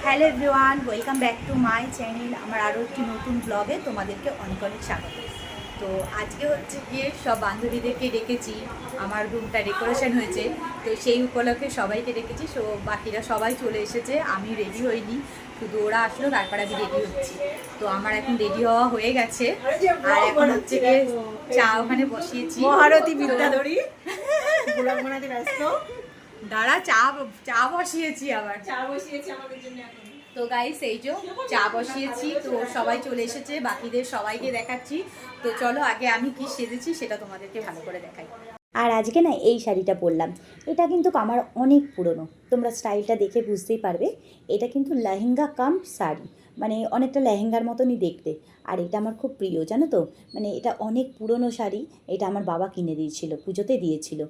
Hello everyone, welcome back to my channel. আমার আরও একটি নতুন ব্লগে তোমাদেরকে অনেক অনেক স্বাগত। তো আজকে হচ্ছে গিয়ে সব বান্ধবীদেরকে ডেকেছি, আমার রুমটা ডেকোরেশন হয়েছে, তো সেই উপলক্ষে সবাইকে ডেকেছি। সো বাকিরা সবাই চলে এসেছে, আমি রেডি হইনি, শুধু ওরা আসলো তারপর আমি রেডি হচ্ছি। তো আমার এখন রেডি হওয়া হয়ে গেছে, আর এখন হচ্ছে গিয়ে চা ওখানে বসিয়েছি। মহারতী বিদ্যাধরী দাঁড়া, চা চা বসিয়েছি, আবার চা বসিয়েছি আমাদের জন্য এখন। তো গাইস এই যে চা বসিয়েছি, তো সবাই চলে এসেছে, বাকিদের সবাইকে দেখাচ্ছি। তো চলো আগে আমি কি সেজেছি সেটা তোমাদেরকে ভালো করে দেখাই। আর আজকে না এই শাড়িটা পরলাম, এটা কিন্তু আমার অনেক পুরনো, তোমরা স্টাইলটা দেখে বুঝতেই পারবে। এটা কিন্তু লেহেঙ্গা কাম শাড়ি, মানে অনেকটা লেহেঙ্গার মতনই দেখতে। আর এটা আমার খুব প্রিয়, জানো তো, মানে এটা অনেক পুরনো শাড়ি। এটা আমার বাবা কিনে দিয়েছিল, পুজোতে দিয়েছিল।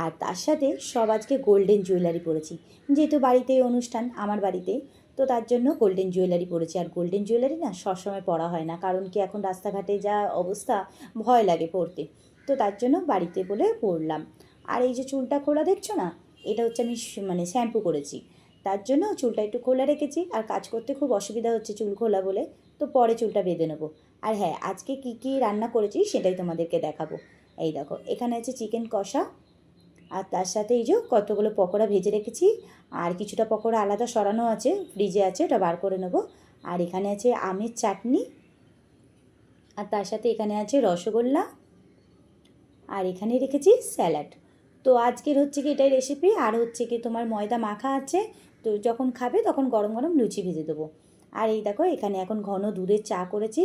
আর তার সাথে সব আজকে গোল্ডেন জুয়েলারি পরেছি, যেহেতু বাড়িতে অনুষ্ঠান আমার বাড়িতে, তো তার জন্য গোল্ডেন জুয়েলারি পরেছি। আর গোল্ডেন জুয়েলারি না সবসময় পরা হয় না, কারণ কি এখন রাস্তাঘাটে যা অবস্থা, ভয় লাগে পরতে, তো তার জন্য বাড়িতে বলে পরলাম। আর এই যে চুলটা খোলা দেখছো না, এটা হচ্ছে আমি মানে শ্যাম্পু করেছি, তার জন্য চুলটা একটু খোলা রেখেছি। আর কাজ করতে খুব অসুবিধা হচ্ছে চুল খোলা বলে, তো পরে চুলটা বেঁধে নেবো। আর হ্যাঁ, আজকে কি কি রান্না করেছি সেটাই তোমাদেরকে দেখাবো। এই দেখো, এখানে আছে চিকেন কষা, আর তার সাথে এই যে কতগুলো পকোড়া ভেজে রেখেছি, আর কিছুটা পকোড়া আলাদা সরানো আছে, ফ্রিজে আছে, ওটা বার করে নেবো। আর এখানে আছে আমের চাটনি, আর তার সাথে এখানে আছে রসগোল্লা, আর এখানে রেখেছি স্যালাড। তো আজকের হচ্ছে কি এটাই রেসিপি। আর হচ্ছে কি তোমার ময়দা মাখা আছে, তো যখন খাবে তখন গরম গরম লুচি ভেজে দেবো। আর এই দেখো, এখানে এখন ঘন দুধের চা করেছি।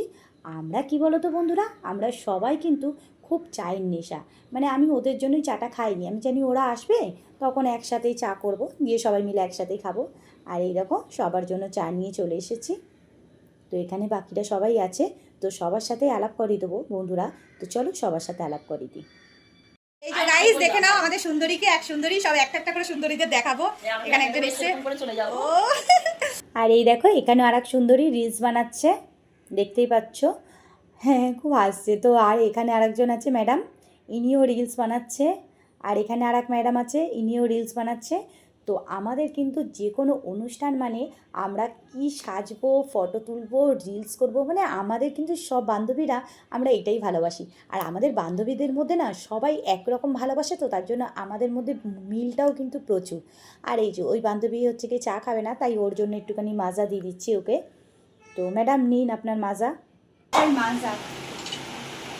আমরা কি বলো তো বন্ধুরা, আমরা সবাই কিন্তু খুব চায়ের নেশা, মানে আমি ওদের জন্যই চাটা খাইনি, আমি জানি ওরা আসবে তখন একসাথেই চা করব, দিয়ে সবাই মিলে একসাথেই খাবো। আর এই দেখো, সবার জন্য চা নিয়ে চলে এসেছি। তো এখানে বাকিরা সবাই আছে, তো সবার সাথেই আলাপ করিয়ে দেবো বন্ধুরা। তো চলো সবার সাথে আলাপ করিয়ে দিই। এই যে গাইস দেখে নাও আমাদের সুন্দরীকে, এক সুন্দরী, সব একটা একটা করে সুন্দরীদের দেখাবো। এখানে একজন এসেছে, ও আর এই দেখো, এখানে আর এক সুন্দরী রিলস বানাচ্ছে, দেখতেই পাচ্ছ। হ্যাঁ, খুব হাসছে তো। আর এখানে আরেকজন আছে ম্যাডাম, ইনিও রিলস বানাচ্ছে। আর এখানে আর এক ম্যাডাম আছে, ইনিও রিলস বানাচ্ছে। তো আমাদের কিন্তু যে কোনো অনুষ্ঠান মানে আমরা কি সাজবো, ফটো তুলবো, রিলস করব, মানে আমাদের কিন্তু সব বান্ধবীরা আমরা এটাই ভালোবাসি। আর আমাদের বান্ধবীদের মধ্যে না সবাই একরকম ভালোবাসে, তো তার জন্য আমাদের মধ্যে মিলটাও কিন্তু প্রচুর। আর এই যে ওই বান্ধবী হচ্ছে কি চা খাবে না, তাই ওর জন্য একটুখানি মাজা দিয়ে দিচ্ছি ওকে। তো ম্যাডাম নিন আপনার মাজা। মাজা,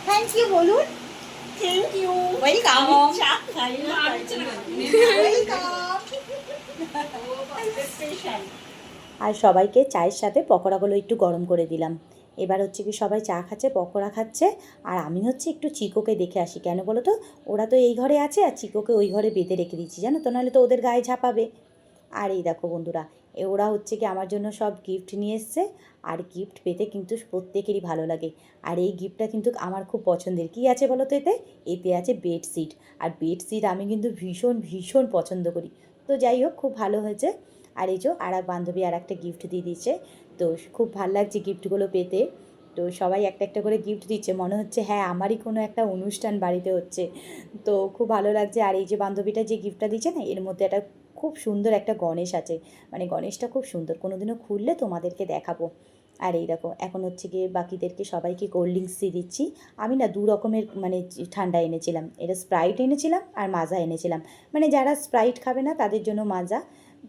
থ্যাংক ইউ বলুন। Thank you. ওয়েলকাম। চা খাই না, ওয়েলকাম। স্পেশাল। আর সবাইকে চায়ের সাথে পকোড়াগুলো একটু গরম করে দিলাম। এবার হচ্ছে কি সবাই চা খাচ্ছে, পকোড়া খাচ্ছে। আর আমি হচ্ছে একটু চিকোকে দেখে আসি, কেন বলো তো, ওরা তো এই ঘরে আছে আর চিকোকে ওই ঘরে বেঁধে রেখে দিচ্ছি, জানো তো, নাহলে তো ওদের গায়ে ঝাঁপাবে। আর এই দেখো বন্ধুরা, ওরা হচ্ছে কি আমার জন্য সব গিফট নিয়ে এসছে। আর গিফট পেতে কিন্তু প্রত্যেকেরই ভালো লাগে। আর এই গিফটটা কিন্তু আমার খুব পছন্দের। কী আছে বলো তো এতে? এতে আছে বেডশিট। আর বেডশিট আমি কিন্তু ভীষণ ভীষণ পছন্দ করি। তো যাই হোক, খুব ভালো হয়েছে। আর এই যে আর এক বান্ধবী আর একটা গিফট দিয়ে দিচ্ছে, তো খুব ভালো লাগছে গিফটগুলো পেতে। তো সবাই একটা একটা করে গিফট দিচ্ছে, মনে হচ্ছে হ্যাঁ আমারই কোনো একটা অনুষ্ঠান বাড়িতে হচ্ছে। তো খুব ভালো লাগছে। আর এই যে বান্ধবীটা যে গিফটটা দিচ্ছে না, এর মধ্যে একটা খুব সুন্দর একটা গণেশ আছে, মানে গণেশটা খুব সুন্দর, কোনো দিনও খুললে তোমাদেরকে দেখাবো। আর এই দেখো, এখন হচ্ছে গিয়ে বাকিদেরকে সবাইকে কোল্ড ড্রিঙ্কস দিয়ে দিচ্ছি। আমি না দু রকমের মানে ঠান্ডা এনেছিলাম, এটা স্প্রাইট এনেছিলাম আর মাজা এনেছিলাম, মানে যারা স্প্রাইট খাবে না তাদের জন্য মাজা।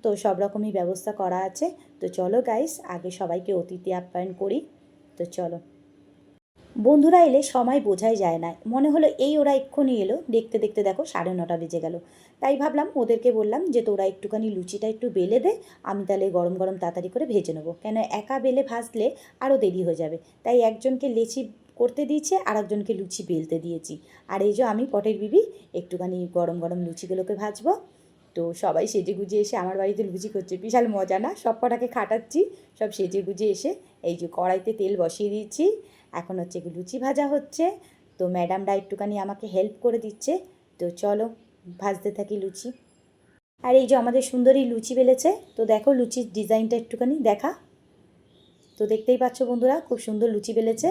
তো সব রকমই ব্যবস্থা করা আছে। তো চলো গাইস, আগে সবাইকে অতিথি আপ্যায়ন করি। তো চলো, বন্ধুরা এলে সময় বোঝাই যায় না, মনে হলো এই ওরা এক্ষুনি এলো, দেখতে দেখতে দেখো 9:30 বেজে গেল। তাই ভাবলাম ওদেরকে বললাম যে তোরা একটুখানি লুচিটা একটু বেলে দে, আমি তাহলে গরম গরম তাড়াতাড়ি করে ভেজে নেবো, কেন একা বেলে ভাজলে আরও দেরি হয়ে যাবে। তাই একজনকে লেচি করতে দিয়েছে আর একজনকে লুচি বেলতে দিয়েছি। আর এই যে আমি পটের বিবি, একটুখানি গরম গরম লুচিগুলোকে ভাজবো। তো সবাই সেজে গুজে এসে আমার বাড়িতে লুচি করছে, বিশাল মজা না, সব কটাকে খাটাচ্ছি, সব সেজে গুজে এসে। এই যে কড়াইতে তেল বসিয়ে দিয়েছি, এখন হচ্ছে কি লুচি ভাজা হচ্ছে। তো ম্যাডামরা একটুখানি আমাকে হেল্প করে দিচ্ছে। তো চলো ভাজতে থাকি লুচি। আর এই যে আমাদের সুন্দরী লুচি বেলেছে, তো দেখো লুচির ডিজাইনটা একটুখানি দেখা। তো দেখতেই পাচ্ছ বন্ধুরা, খুব সুন্দর লুচি বেলেছে।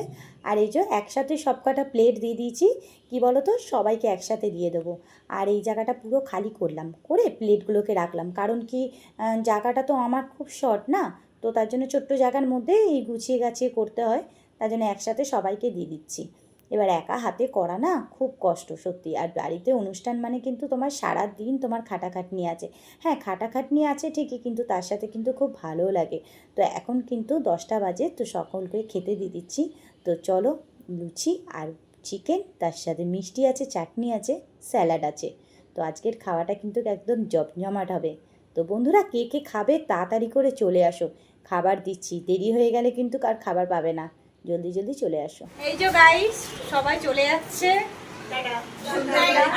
আর এই যে একসাথে সব কটা প্লেট দিয়ে দিয়েছি, কি বলো তো, সবাইকে একসাথে দিয়ে দেবো। আর এই জায়গাটা পুরো খালি করলাম, করে প্লেটগুলোকে রাখলাম, কারণ কি জায়গাটা তো আমার খুব শর্ট না, তো তো তার জন্য ছোট্ট জায়গার মধ্যে এই গুছিয়ে গাছিয়ে করতে হয়, তার জন্য একসাথে সবাইকে দিয়ে দিচ্ছি। এবার একা হাতে করা না খুব কষ্ট সত্যি। আর বাড়িতে অনুষ্ঠান মানে কিন্তু তোমার সারা দিন তোমার খাটাখাটনি আছে। হ্যাঁ, খাটাখাটনি আছে ঠিকই, কিন্তু তার সাথে কিন্তু খুব ভালোও লাগে। তো এখন কিন্তু 10টা বাজে, তো সকলকে খেতে দিয়ে দিচ্ছি। তো চলো, লুচি আর চিকেন, তার সাথে মিষ্টি আছে, চাটনি আছে, স্যালাড আছে। তো আজকের খাওয়াটা কিন্তু একদম জমজমাট হবে। তো বন্ধুরা, কে কে খাবে তাড়াতাড়ি করে চলে আসো, খাবার দিচ্ছি। দেরি হয়ে গেলে কিন্তু আর খাবার পাবে না, জলদি জলদি চলে আসো। এই যে গাইস, সবাই চলে যাচ্ছে।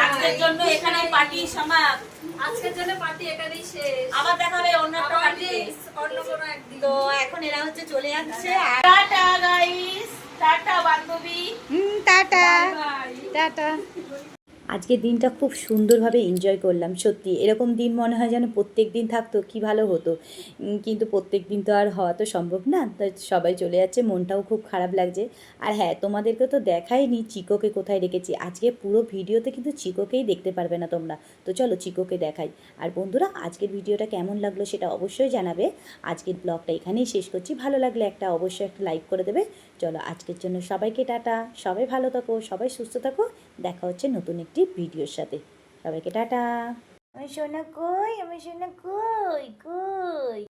আজকের জন্য এখানেই পার্টি সমাপ্ত। আজকের জন্য পার্টি এখানেই শেষ। আবার দেখা হবে অন্য একটা আবার পার্টি। অন্য কোনো একদিন। তো এখন এরা হচ্ছে চলে যাচ্ছে। টাটা গাইস, টাটা বান্ধবী, টাটা বাই। টাটা। আজকের দিনটা খুব সুন্দরভাবে এনজয় করলাম সত্যি। এরকম দিন মনে হয় যেন প্রত্যেক দিন থাকতো, কি ভালো হতো। কিন্তু প্রত্যেক দিন তো আর হওয়া তো সম্ভব না, তাই সবাই চলে যাচ্ছে, মনটাও খুব খারাপ লাগছে। আর হ্যাঁ, তোমাদেরকে তো দেখাইনি চিকোকে কোথায় রেখেছি। আজকে পুরো ভিডিওতে কিন্তু চিকোকেই দেখতে পারবে না তোমরা। তো চলো চিকোকে দেখাই। আর বন্ধুরা, আজকের ভিডিওটা কেমন লাগলো সেটা অবশ্যই জানাবে। আজকের ব্লগটা এখানেই শেষ করছি। ভালো লাগলে অবশ্যই একটা লাইক করে দেবে। চলো, আজকের জন্য সবাইকে টাটা। সবাই ভালো থাকো, সবাই সুস্থ থাকো। দেখা হচ্ছে নতুন একটি ভিডিওর সাথে। সবাইকে টাটা। আমার সোনা কই, আমার সোনা কই কই।